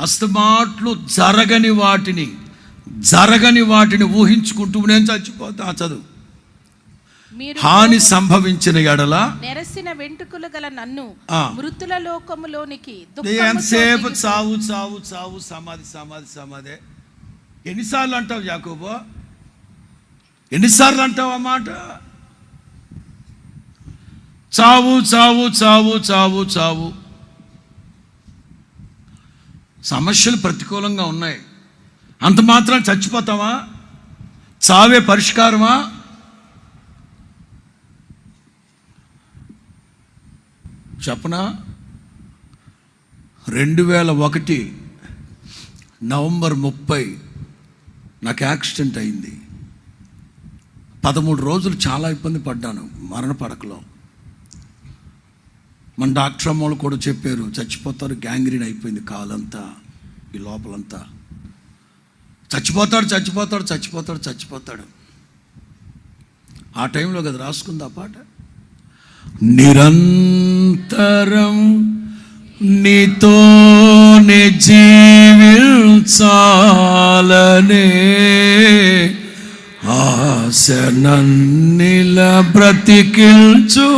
అస్తమాట్లు జరగని వాటిని ఊహించుకుంటూ నేను చచ్చిపోతా. చదువు. హాని సంభవించిన ఎడల నెరసిన వెంట్రుకలు గల నన్ను మృతుల లోకములోనికి ఎంతసేపు చావు చావు చావు సమాధి సమాధి సమాధే. ఎన్నిసార్లు అంటావు యాకోబు? ఎన్నిసార్లు అంటావు ఆ మాట? చావు చావు చావు చావు చావు. సమస్యలు ప్రతికూలంగా ఉన్నాయి, అంత మాత్రం చచ్చిపోతావా? చావే పరిష్కారమా? చెప్పనా? 2001 నవంబర్ 30 నాకు యాక్సిడెంట్ అయింది. 13 రోజులు చాలా ఇబ్బంది పడ్డాను మరణ పడకలో. మన డాక్టర్ అమ్మోళ్ళు కూడా చెప్పారు, చచ్చిపోతారు, గ్యాంగ్రీన్ అయిపోయింది కాలంతా, ఈ లోపలంతా. చచ్చిపోతాడు చచ్చిపోతాడు చచ్చిపోతాడు చచ్చిపోతాడు. ఆ టైంలో కదా రాసుకుంది ఆ పాట. నిరంతరం నీతోనే జీవించాలనే ఆశ నన్నిల బ్రతికిల్చుచున్నది.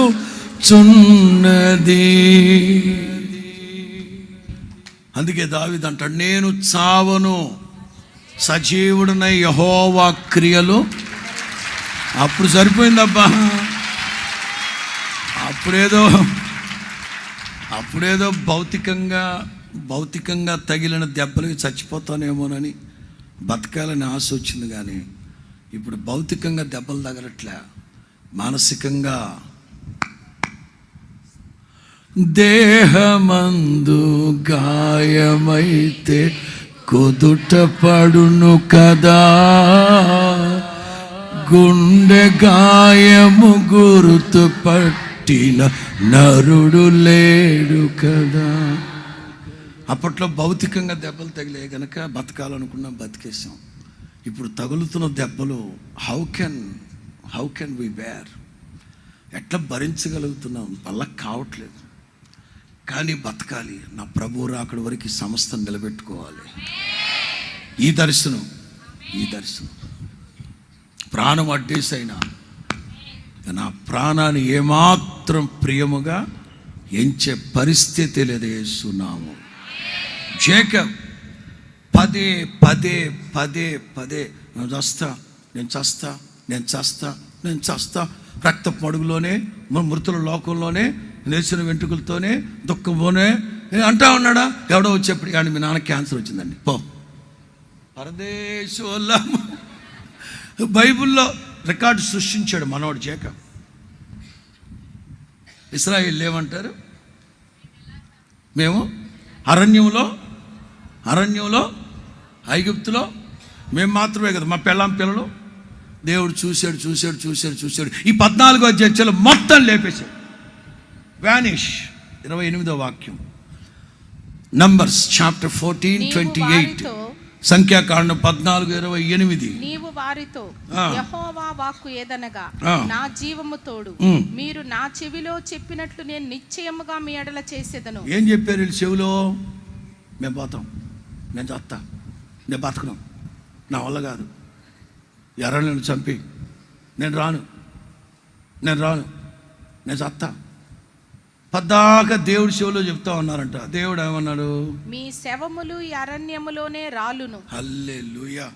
అందుకే దావీదు అంటాడు, నేను చావను, సజీవుడనై యెహోవా క్రియలు. అప్పుడు సరిపోయిందబ్బా. అప్పుడేదో భౌతికంగా తగిలిన దెబ్బలకి చచ్చిపోతానేమోనని బతకాలని ఆశ వచ్చింది. కానీ ఇప్పుడు భౌతికంగా దెబ్బలు తగలట్లే, మానసికంగా. దేహమందు గాయమైతే కుదుట పడును కదా, గుండె గాయము గుర్తు పట్టిన నరుడు లేడు కదా. అప్పట్లో భౌతికంగా దెబ్బలు తగిలే కనుక బతకాలనుకున్నాం, బతికేసాం. ఇప్పుడు తగులుతున్న దెబ్బలు హౌ కెన్ వి బేర్? ఎట్లా భరించగలుగుతున్నాం? వల్ల కావట్లేదు. కానీ బతకాలి. నా ప్రభు రాకడ వరకు ఈ సంస్థను నిలబెట్టుకోవాలి. ఈ దర్శనం ప్రాణం అడ్డేసైనా నా ప్రాణాన్ని ఏమాత్రం ప్రియముగా ఎంచే పరిస్థితి లేదు. యేసునామం. జేకబ్ పదే పదే పదే పదే నేను చస్తా రక్తపు మడుగులోనే, మృతుల లోకంలోనే, నేసిన వెంట్రుకలతోనే, దుఃఖంలోనే అంటా ఉన్నాడా? ఎవడో వచ్చేప్పుడు కానీ మీ నాన్న క్యాన్సర్ వచ్చిందండి, పో పరదేశంలో. బైబిల్లో రికార్డు సృష్టించాడు మనోడు జేకబ్. ఇశ్రాయేలు ఏమంటారు? మేము అరణ్యంలో ఐగుప్తులో మేము మాత్రమే కదా, మా పిల్లలు. దేవుడు చూశాడు. ఈ 14వ అధ్యాయంలో మొత్తం లేపేశాడు. వ్యానిష్. 28వ వాక్యం, నంబర్స్ చాప్టర్ 14:28, సంఖ్యాకాండం 14:28. నీవు వారితో యెహోవా వాక్కు ఏదనగా, నా జీవము తోడు, మీరు నా చెవిలో చెప్పినట్లు నేను నిశ్చయముగా మీ ఎడల చేసేదను. ఏం చెప్పారు వీళ్ళు చెవిలో? మేము పోతాం, నేను చస్తా, నేను బతకను, నా వల్ల కాదు, ఎర్రలను చంపి నేను రాను, నేను చస్తా. పద్దాక దేవుడి చెవిలో చెప్తా ఉన్నారంట. దేవుడు ఏమన్నాడు? మీ శవములు ఈ అరణ్యములోనే రాలును. హల్లెలూయా.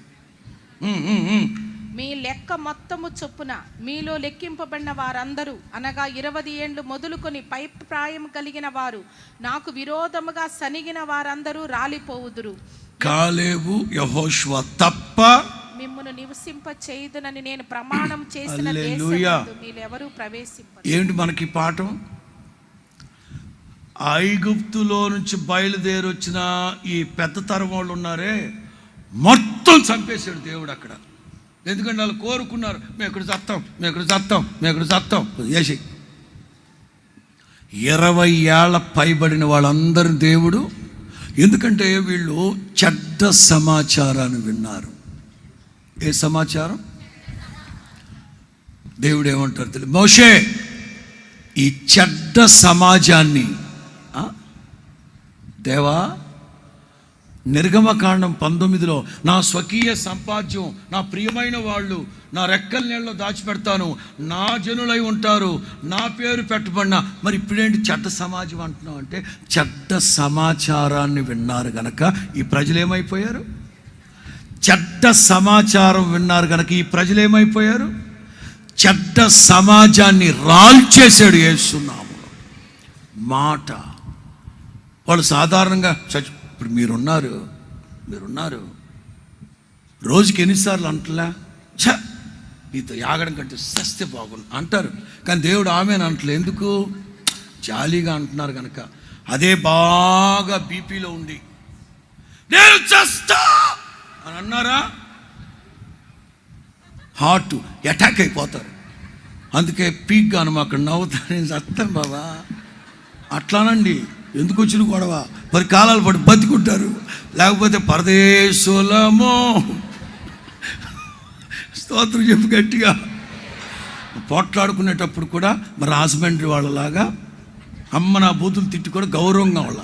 మీ లెక్క మొత్తము చొప్పున మీలో లెక్కింపబడిన వారందరూ, అనగా 20 ఏండ్లు మొదలుకొని పై ప్రాయం కలిగిన వారు, నాకు విరోధముగా సనిగిన వారందరూ రాలిపోవుదురు. కాలేబు యెహోషువ తప్ప మిమ్మును నివసింప చేయుదునని నేను ప్రమాణం చేసిన దేశమందు మీరెవరూ ప్రవేశింపరు. ఏంటి మనకి పాఠం? ఐగుప్తులో నుంచి బయలుదేరి వచ్చిన ఈ పెద్ద తరం వాళ్ళు ఉన్నారే, మొత్తం చంపేశాడు దేవుడు అక్కడ. ఎందుకంటే వాళ్ళు కోరుకున్నారు, మేము ఇక్కడ చస్తాం చేసి. 20 ఏళ్ల పైబడిన వాళ్ళందరూ దేవుడు, ఎందుకంటే వీళ్ళు చెడ్డ సమాచారాన్ని విన్నారు. ఏ సమాచారం? దేవుడు ఏమంటారు తెలియదు, మోషే ఈ చెడ్డ సమాజాన్ని, దేవా నిర్గమకాండం 19లో నా స్వకీయ సంపాద్యం, నా ప్రియమైన వాళ్ళు నా రెక్కల నీళ్ళలో దాచిపెడతాను, నా జనులై ఉంటారు, నా పేరు పెట్టబడిన. మరి ఇప్పుడేంటి చెడ్డ సమాజం అంటున్నావు అంటే, చెడ్డ సమాచారాన్ని విన్నారు గనక ఈ ప్రజలు ఏమైపోయారు? చెడ్డ సమాచారం విన్నారు గనక ఈ ప్రజలు ఏమైపోయారు? చెడ్డ సమాజాన్ని రాల్చేశాడు యేసునామములో. మాట వాళ్ళు సాధారణంగా ఇప్పుడు మీరున్నారు రోజుకి ఎన్నిసార్లు అంటలే, మీతో యాగడం కంటే సస్తే బాగుంది అంటారు. కానీ దేవుడు ఆమెను అంటలే. ఎందుకు? జాలీగా అంటున్నారు కనుక. అదే బాగా బీపీలో ఉండి నేను చస్తా అని అన్నారా, హార్ట్ అటాక్ అయిపోతారు. అందుకే పీక్గా మనం అక్కడ నవ్వుతాను, నేను చస్తాను బాబా అట్లానండి. ఎందుకు వచ్చిన గొడవ? మరి కాలాలు పడి బతికుంటారు. లేకపోతే పరదేశులమో స్తోత్రం చెప్పు గట్టిగా. పోట్లాడుకునేటప్పుడు కూడా మరి రాజమండ్రి వాళ్ళలాగా అమ్మ నా బూతులు తిట్టి కూడా గౌరవంగా వాళ్ళ.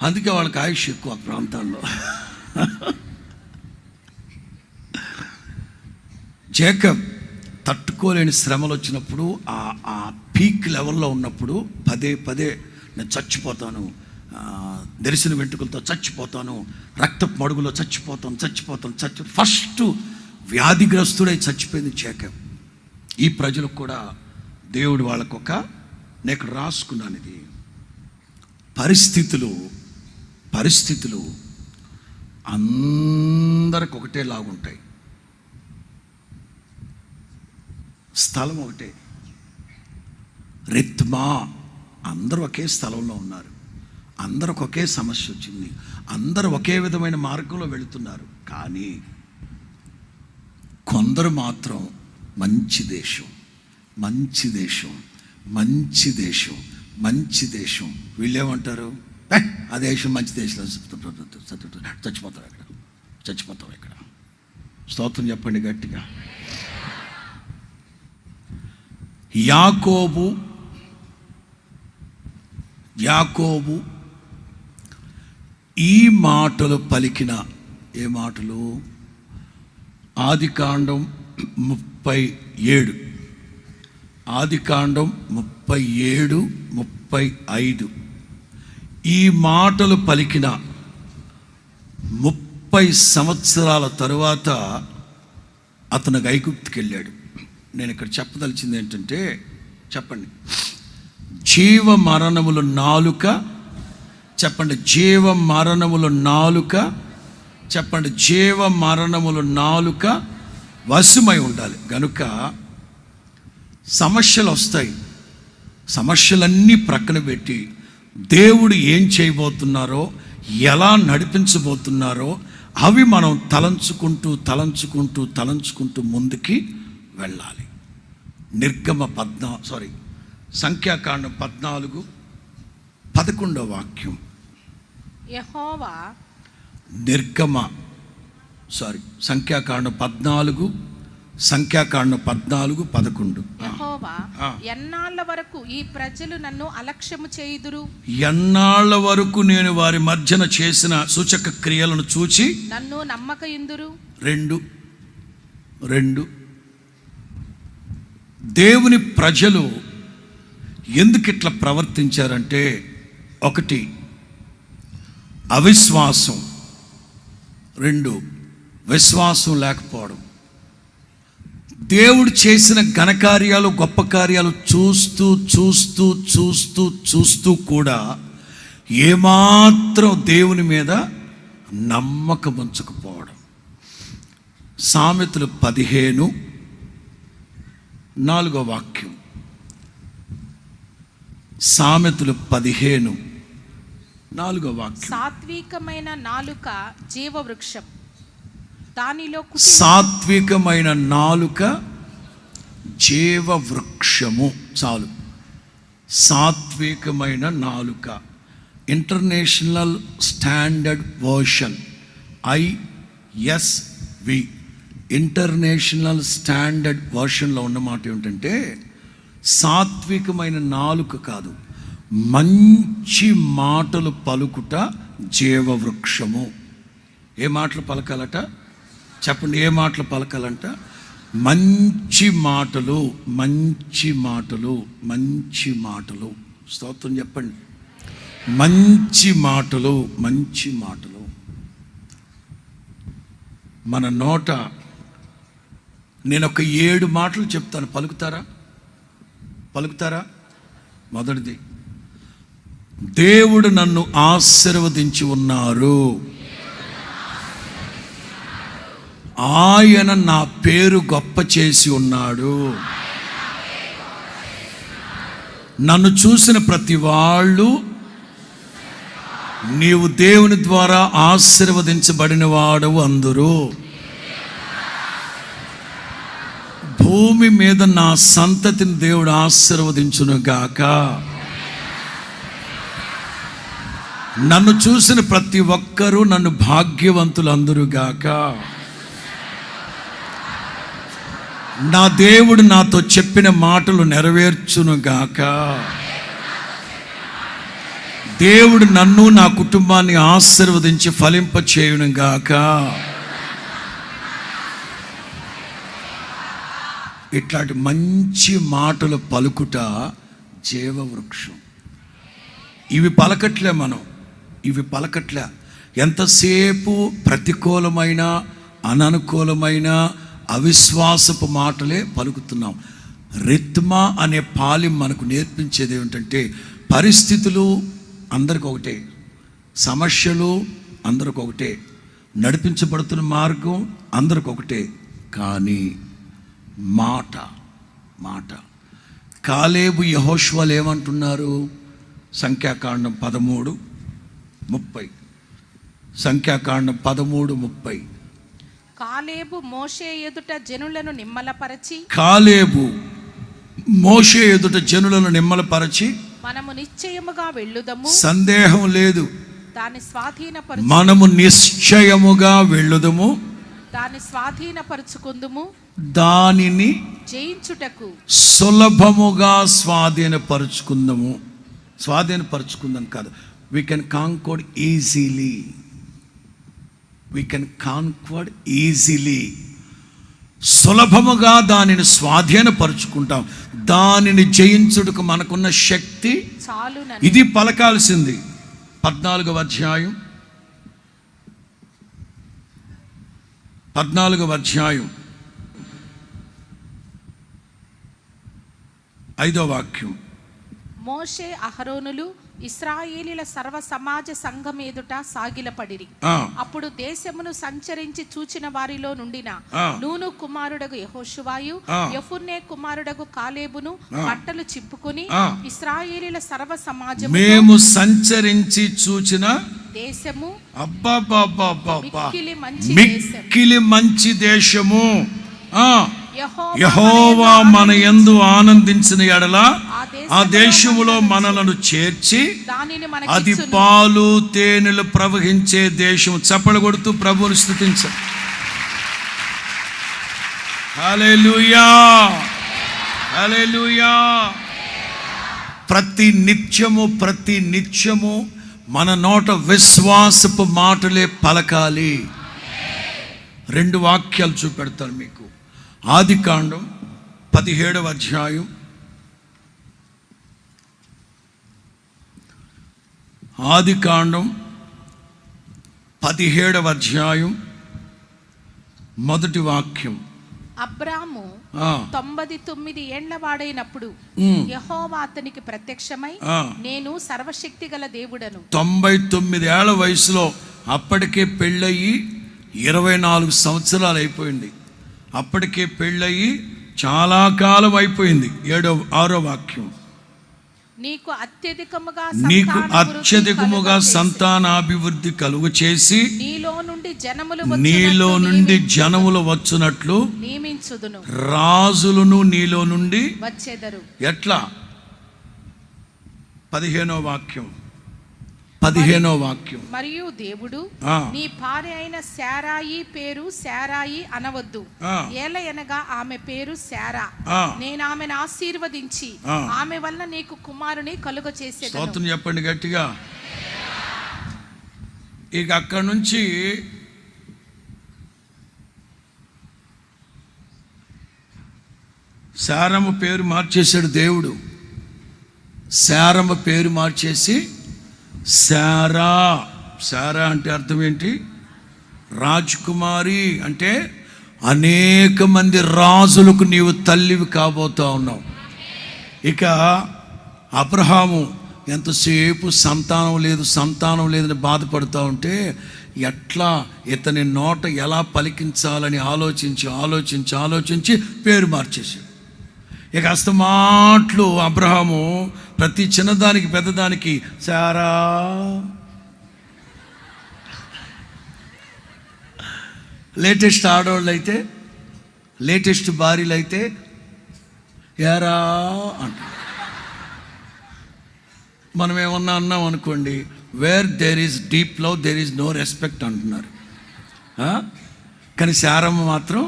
అందుకే వాళ్ళకి ఆయుష్ ఎక్కువ ప్రాంతాల్లో. జేకబ్ తట్టుకోలేని శ్రమలు వచ్చినప్పుడు, ఆ పీక్ లెవెల్లో ఉన్నప్పుడు పదే నేను చచ్చిపోతాను, దెరిసిన వెంట్రుకలతో చచ్చిపోతాను, రక్తపు మడుగులో చచ్చిపోతాను. ఫస్ట్ వ్యాధిగ్రస్తుడై చచ్చిపోయింది జేకబ్. ఈ ప్రజలకు కూడా దేవుడు వాళ్ళకొక, నేను ఇక్కడ రాసుకున్నాను ఇది, పరిస్థితులు అందరికి ఒకటే లాగుంటాయి. స్థలం ఒకటే, రిత్మా అందరూ ఒకే స్థలంలో ఉన్నారు, అందరికి ఒకే సమస్య వచ్చింది, అందరూ ఒకే విధమైన మార్గంలో వెళుతున్నారు. కానీ కొందరు మాత్రం మంచి దేశం వీళ్ళేమంటారు, ఆ దేశం మంచి దేశంలో చచ్చిపోతాం ఇక్కడ. స్తోత్రం చెప్పండి గట్టిగా. యాకోబు ఈ మాటలు పలికిన, ఏ మాటలు? ఆదికాండం 37:35 ఈ మాటలు పలికిన 30 సంవత్సరాల తరువాత అతను ఐగుప్తుకి వెళ్ళాడు. నేను ఇక్కడ చెప్పదలిచింది ఏంటంటే, చెప్పండి, జీవ మరణములు నాలుక, చెప్పండి, జీవ మరణములు నాలుక వశమై ఉండాలి. గనుక సమస్యలు వస్తాయి, సమస్యలన్నీ ప్రక్కన పెట్టి దేవుడు ఏం చేయబోతున్నారో, ఎలా నడిపించబోతున్నారో అవి మనం తలంచుకుంటూ ముందుకి వెళ్ళాలి. సంఖ్యాకాండం 14:11 వాక్యం. యెహోవా సంఖ్యాకాండం 14:11. యెహోవా ఎన్నాళ్ళ వరకు ఈ ప్రజలు నన్ను అలక్ష్యము చేయుదురు? ఎన్నాళ్ళ వరకు నేను వారి మధ్యన చేసిన సూచక క్రియలను చూచి నన్ను నమ్మకయుందురు? 2 దేవుని ప్రజలు ఎందుకు ఇట్లా ప్రవర్తించారంటే, 1 అవిశ్వాసం, 2 విశ్వాసం లేకపోవడం. దేవుడు చేసిన ఘనకార్యాలు, గొప్ప కార్యాలు చూస్తూ కూడా ఏమాత్రం దేవుని మీద నమ్మకం ఉంచకపోవడం. సామెతలు 15:4 వాక్యం. సామెతలు 15:4 వాక్యం. సాత్వికమైన నాలుక జీవవృక్షం, దానిలో సాత్వికమైన నాలుక జీవవృక్షము. చాలు, సాత్వికమైన నాలుక. International standard version, ISV, international standard వర్షన్లో ఉన్న మాట ఏమిటంటే, సాత్వికమైన నాలుక కాదు, మంచి మాటలు పలుకుట జీవవృక్షము. ఏ మాటలు పలకాలట చెప్పండి? ఏ మాటలు పలకాలంట? మంచి మాటలు, మంచి మాటలు, మంచి మాటలు. స్తోత్రం చెప్పండి. మంచి మాటలు, మంచి మాటలు. మన నోట నేను ఒక 7 మాటలు చెప్తాను, పలుకుతారా? మొదటిది, దేవుడు నన్ను ఆశీర్వదించి ఉన్నారు, ఆయన నా పేరు గొప్ప చేసి ఉన్నాడు, నన్ను చూసిన ప్రతి వాళ్ళు నీవు దేవుని ద్వారా ఆశీర్వదించబడిన వాడవు అందరూ. భూమి మీద నా సంతతిని దేవుడు ఆశీర్వదించును గాక. నన్ను చూసిన ప్రతి ఒక్కరూ నన్ను భాగ్యవంతులు అందరూ గాక. నా దేవుడు నాతో చెప్పిన మాటలు నెరవేర్చును గాక. దేవుడు నన్ను నా కుటుంబాన్ని ఆశీర్వదించి ఫలింప చేయును గాక. ఇట్లాంటి మంచి మాటలు పలుకుట జీవవృక్షం. ఇవి పలకట్లే. ఎంతసేపు ప్రతికూలమైన, అననుకూలమైన, అవిశ్వాసపు మాటలే పలుకుతున్నాం. రిత్మా అనే పాలి మనకు నేర్పించేది ఏమిటంటే, పరిస్థితులు అందరికి ఒకటే, సమస్యలు అందరికి ఒకటే, నడిపించబడుతున్న మార్గం అందరికి ఒకటే, కానీ మాట. కాలేబు యెహోషువలు ఏమంటున్నారు? సంఖ్యాకాండం 13:30. సంఖ్యాకాండం 13:30. కాలేబు మోషే ఎదుట జనులను నిమ్మలపరచి మనము నిశ్చయముగా వెళ్ళుదము, సందేహం లేదు, మనము నిశ్చయముగా వెళ్ళుదము, దాన్ని స్వాధీనపరచుకుందుము, దానిని జయించుటకు సులభముగా స్వాధీనపరచుకుందాం కాదు, we can conquer easily. సులభముగా దానిని స్వాధీనపరుచుకుంటాం. దానిని జయించుటకు మనకున్న శక్తి చాలునని. ఇది పలకాల్సింది. 14వ అధ్యాయం 5వ వాక్యం. మోషే అహరోనులు ఇశ్రాయేలీల సర్వ సమాజ సంఘం ఎదుట సాగిలపడిరి. అప్పుడు దేశమును సంచరించి చూచిన వారిలో నుండిన నూను కుమారుడగు యెహోషువాయు, యెఫున్నె కుమారుడగు కాలేబును బట్టలు చింపుకొని ఇశ్రాయేలీల సర్వ సమాజము, మేము సంచరించి చూచిన దేశము మిక్కిలి మంచి దేశము, యెహోవా మన యందు ఆనందించిన ఎడల ఆ దేశములో మనలను చేర్చి అది పాలు తేనెలు ప్రవహించే దేశం. చప్పలు కొడుతూ ప్రభువుని స్తుతించండి. హల్లెలూయా, హల్లెలూయా. ప్రతి నిత్యము మన నోట విశ్వాసపు మాటలే పలకాలి. 2 వాక్యాలు చూపెడతాను మీకు. ఆదికాండం 17వ అధ్యాయం. ఆదికాండం 17వ అధ్యాయం మొదటి వాక్యం. అబ్రాము 99 ఏండ్ల వాడైనప్పుడు యెహోవా అతనికి ప్రత్యక్షమై, నేను సర్వశక్తి గల దేవుడను. 99 ఏళ్ల వయసులో అప్పటికే పెళ్ళయి 24 సంవత్సరాలు అయిపోయింది. అప్పటికే పెళ్ళయి చాలా కాలం అయిపోయింది. 6వ వాక్యం. నీకు అత్యధికముగా సంతానాభివృద్ధి కలుగు చేసి నీలో నుండి జనములు వచ్చునట్లు నియమించుదును, రాజులను నీలో నుండి వచ్చెదరు. ఎట్లా? 15వ వాక్యం. 15వ వాక్యం. మరియు దేవుడు ఆ. నీ భార్య అయిన శారాయి పేరు శారాయి అనవద్దు, ఆ. ఏలయనగా ఆమె పేరు శారా. ఆ. నేను ఆమెను ఆశీర్వదించి ఆ. ఆమె వల్ల నీకు కుమారుని కలుగ చేసేదను. స్తోత్రం చెప్పండి గట్టిగా. ఇక అక్కడి నుంచి శారమ్మ పేరు మార్చేశాడు దేవుడు. శారమ్మ పేరు మార్చేసి శారా. శారా అంటే అర్థం ఏంటి? రాజకుమారి. అంటే అనేక మంది రాజులకు నీవు తల్లివి కాబోతా ఉన్నావు. ఇక అబ్రహాము ఎంతసేపు సంతానం లేదని బాధపడుతూ ఉంటే ఎట్లా ఇతని నోట ఎలా పలికించాలని ఆలోచించి పేరు మార్చేశాడు. ఇక అస్తమాట్లు అబ్రహాము ప్రతి చిన్నదానికి పెద్దదానికి శారా, లేటెస్ట్ ఆడవాళ్ళు అయితే, లేటెస్ట్ భార్యలు అయితే యారా అంట. మనం ఏమన్నా అన్నాం అనుకోండి, where there is deep love there is no respect అంటున్నారు. కానీ శారమ్మ మాత్రం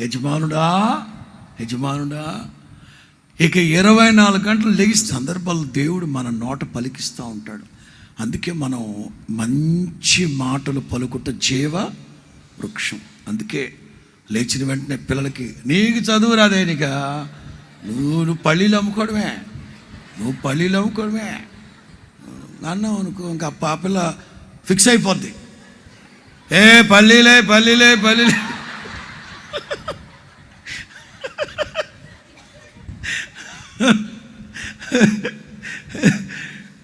యజమానుడా. ఇక 24 గంటలు లెగిస్తే సందర్భాలు దేవుడు మన నోట పలికిస్తూ ఉంటాడు. అందుకే మనం మంచి మాటలు పలుకుట జీవ వృక్షం. అందుకే లేచిన వెంటనే పిల్లలకి నీకు చదువు రాదేనిక, నువ్వు పల్లీలు అమ్ముకోవడమే అన్నావు అనుకో, ఇంకా ఆ పిల్ల ఫిక్స్ అయిపోద్ది. పల్లీలే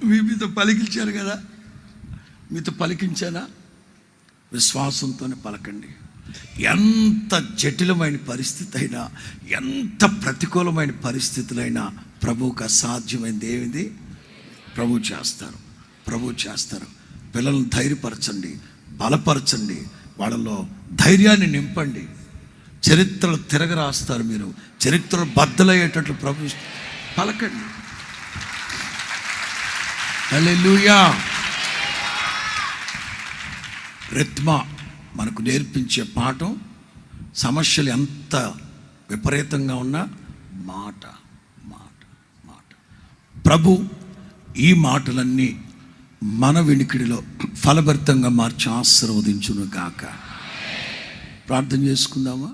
మీతో పలికించారు కదా, మీతో పలికించానా? విశ్వాసంతోనే పలకండి. ఎంత జటిలమైన పరిస్థితి అయినా, ఎంత ప్రతికూలమైన పరిస్థితులైనా ప్రభువుకు అసాధ్యమైనది ఏమిది? ప్రభు చేస్తారు. పిల్లలను ధైర్యపరచండి, బలపరచండి, వాళ్ళలో ధైర్యాన్ని నింపండి. చరిత్రలు తిరగరాస్తారు. మీరు చరిత్ర బద్దలయ్యేటట్లు ప్రభు పలకండి. హల్లెలూయా. రిత్మా మనకు నేర్పించే పాఠం, సమస్యలు ఎంత విపరీతంగా ఉన్నా మాట. ప్రభు ఈ మాటలన్నీ మన వినికిడిలో ఫలభరితంగా మార్చి ఆశీర్వదించును గాక. ప్రార్థన చేసుకుందామా?